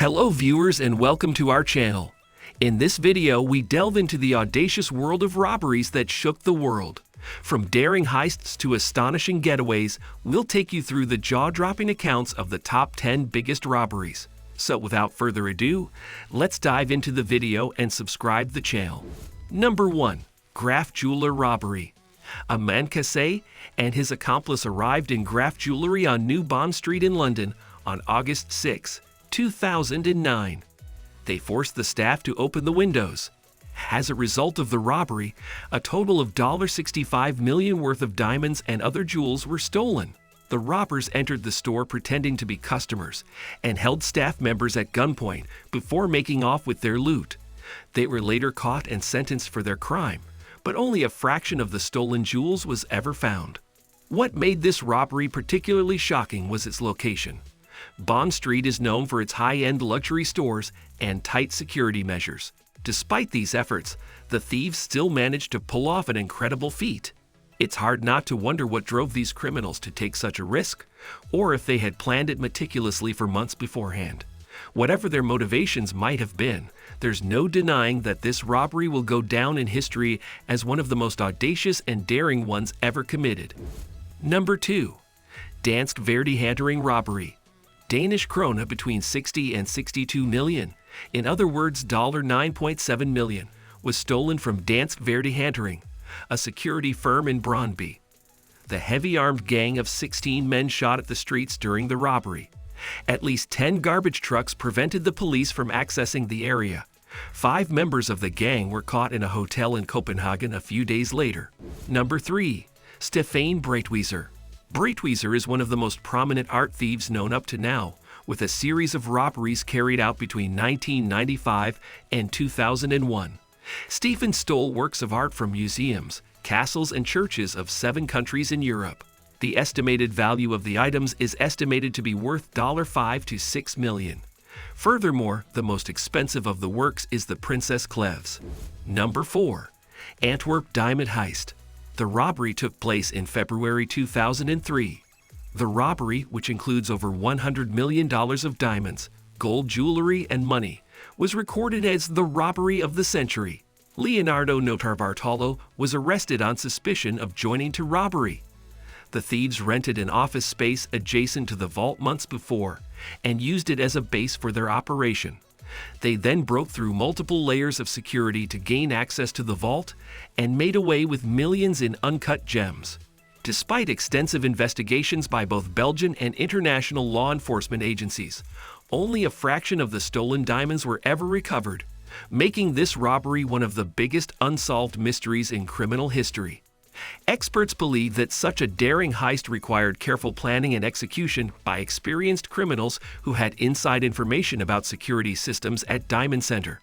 Hello viewers and welcome to our channel. In this video, we delve into the audacious world of robberies that shook the world. From daring heists to astonishing getaways, we'll take you through the jaw-dropping accounts of the top 10 biggest robberies. So without further ado, let's dive into the video and subscribe to the channel. Number 1. Graf Jeweler Robbery. A man Cassé and his accomplice arrived in Graf Jewelry on New Bond Street in London on August 6, 2009. They forced the staff to open the windows. As a result of the robbery, a total of $65 million worth of diamonds and other jewels were stolen. The robbers entered the store pretending to be customers and held staff members at gunpoint before making off with their loot. They were later caught and sentenced for their crime, but only a fraction of the stolen jewels was ever found. What made this robbery particularly shocking was its location. Bond Street is known for its high-end luxury stores and tight security measures. Despite these efforts, the thieves still managed to pull off an incredible feat. It's hard not to wonder what drove these criminals to take such a risk, or if they had planned it meticulously for months beforehand. Whatever their motivations might have been, there's no denying that this robbery will go down in history as one of the most audacious and daring ones ever committed. Number 2. Dansk Verdanning Robbery. Danish krone between 60 and 62 million, in other words $9.7 million, was stolen from Dansk Verdanning, a security firm in Brøndby. The heavy-armed gang of 16 men shot at the streets during the robbery. At least 10 garbage trucks prevented the police from accessing the area. 5 members of the gang were caught in a hotel in Copenhagen a few days later. Number 3. Stefan Breitwieser. Breitwieser is one of the most prominent art thieves known up to now, with a series of robberies carried out between 1995 and 2001. Stefan stole works of art from museums, castles, and churches of 7 countries in Europe. The estimated value of the items is estimated to be worth $5 to $6 million. Furthermore, the most expensive of the works is the Princess Cleves. Number 4. Antwerp Diamond Heist. The robbery took place in February 2003. The robbery, which includes over $100 million of diamonds, gold jewelry, and money, was recorded as the robbery of the century. Leonardo Notarbartolo was arrested on suspicion of joining to robbery. The thieves rented an office space adjacent to the vault months before and used it as a base for their operation. They then broke through multiple layers of security to gain access to the vault and made away with millions in uncut gems. Despite extensive investigations by both Belgian and international law enforcement agencies, only a fraction of the stolen diamonds were ever recovered, making this robbery one of the biggest unsolved mysteries in criminal history. Experts believe that such a daring heist required careful planning and execution by experienced criminals who had inside information about security systems at Diamond Center.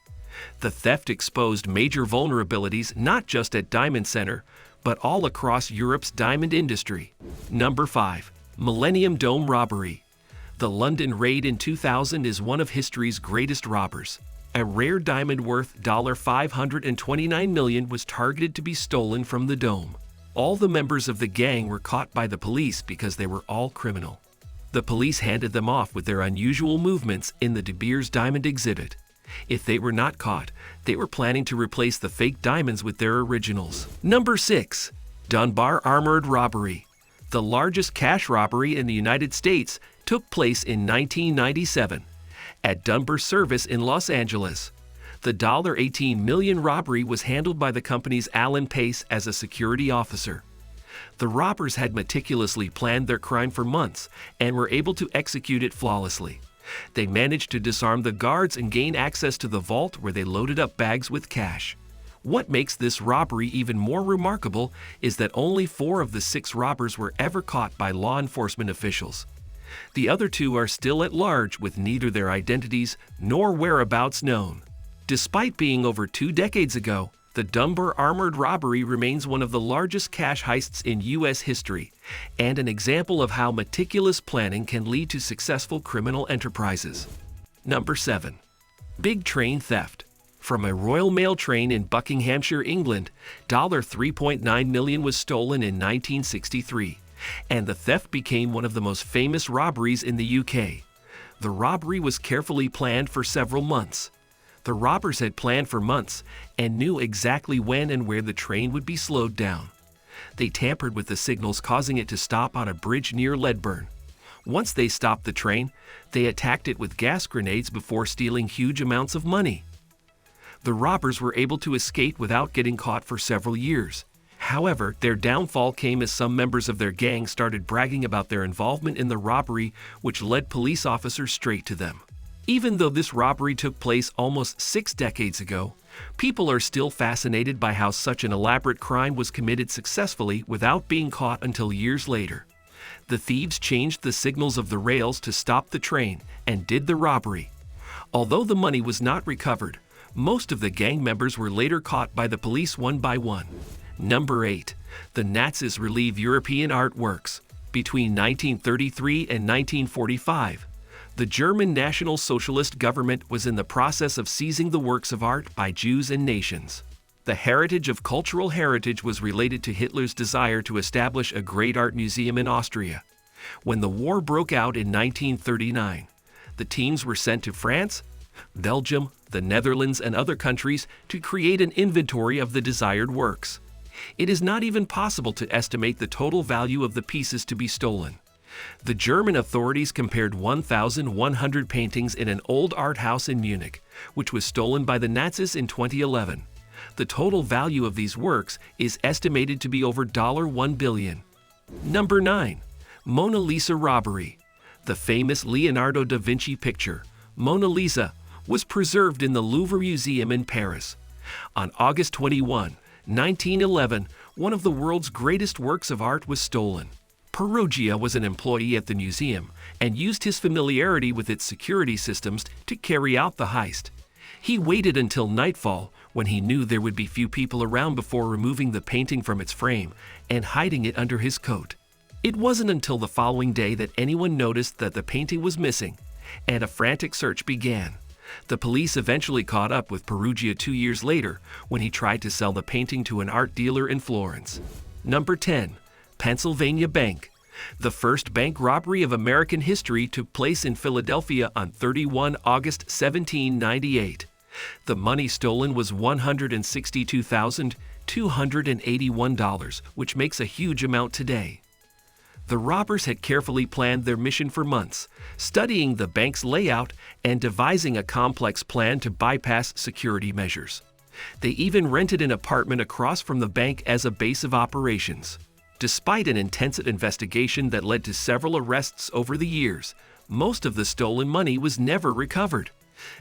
The theft exposed major vulnerabilities not just at Diamond Center, but all across Europe's diamond industry. Number 5. Millennium Dome Robbery. The London raid in 2000 is one of history's greatest robbers. A rare diamond worth $529 million was targeted to be stolen from the dome. All the members of the gang were caught by the police because they were all criminal. The police handed them off with their unusual movements in the De Beers diamond exhibit. If they were not caught, they were planning to replace the fake diamonds with their originals. Number 6. Dunbar Armored Robbery. The largest cash robbery in the United States took place in 1997 at Dunbar Service in Los Angeles. The $18 million robbery was handled by the company's Alan Pace as a security officer. The robbers had meticulously planned their crime for months and were able to execute it flawlessly. They managed to disarm the guards and gain access to the vault where they loaded up bags with cash. What makes this robbery even more remarkable is that only 4 of the 6 robbers were ever caught by law enforcement officials. The other 2 are still at large with neither their identities nor whereabouts known. Despite being over 2 decades ago, the Dunbar Armored Robbery remains one of the largest cash heists in U.S. history and an example of how meticulous planning can lead to successful criminal enterprises. Number 7. Big Train Theft. From a Royal Mail train in Buckinghamshire, England, $3.9 million was stolen in 1963, and the theft became one of the most famous robberies in the UK. The robbery was carefully planned for several months. The robbers had planned for months and knew exactly when and where the train would be slowed down. They tampered with the signals, causing it to stop on a bridge near Ledburn. Once they stopped the train, they attacked it with gas grenades before stealing huge amounts of money. The robbers were able to escape without getting caught for several years. However, their downfall came as some members of their gang started bragging about their involvement in the robbery, which led police officers straight to them. Even though this robbery took place almost 6 decades ago, people are still fascinated by how such an elaborate crime was committed successfully without being caught until years later. The thieves changed the signals of the rails to stop the train and did the robbery. Although the money was not recovered, most of the gang members were later caught by the police one by one. Number 8. The Nazis relieve European artworks. Between 1933 and 1945, the German National Socialist government was in the process of seizing the works of art by Jews and nations. The heritage of cultural heritage was related to Hitler's desire to establish a great art museum in Austria. When the war broke out in 1939, the teams were sent to France, Belgium, the Netherlands, and other countries to create an inventory of the desired works. It is not even possible to estimate the total value of the pieces to be stolen. The German authorities compared 1,100 paintings in an old art house in Munich, which was stolen by the Nazis in 2011. The total value of these works is estimated to be over $1 billion. Number 9. Mona Lisa Robbery. The famous Leonardo da Vinci picture, Mona Lisa, was preserved in the Louvre Museum in Paris. On August 21, 1911, one of the world's greatest works of art was stolen. Perugia was an employee at the museum and used his familiarity with its security systems to carry out the heist. He waited until nightfall, when he knew there would be few people around, before removing the painting from its frame and hiding it under his coat. It wasn't until the following day that anyone noticed that the painting was missing, and a frantic search began. The police eventually caught up with Perugia 2 years later, when he tried to sell the painting to an art dealer in Florence. Number 10. Pennsylvania Bank. The first bank robbery of American history took place in Philadelphia on 31 August 1798. The money stolen was $162,281, which makes a huge amount today. The robbers had carefully planned their mission for months, studying the bank's layout and devising a complex plan to bypass security measures. They even rented an apartment across from the bank as a base of operations. Despite an intensive investigation that led to several arrests over the years, most of the stolen money was never recovered.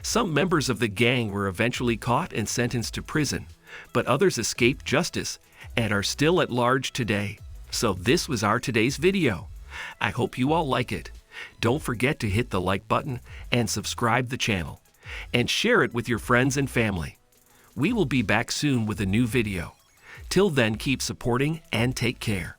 Some members of the gang were eventually caught and sentenced to prison, but others escaped justice and are still at large today. So this was our today's video. I hope you all like it. Don't forget to hit the like button and subscribe the channel, and share it with your friends and family. We will be back soon with a new video. Till then, keep supporting and take care.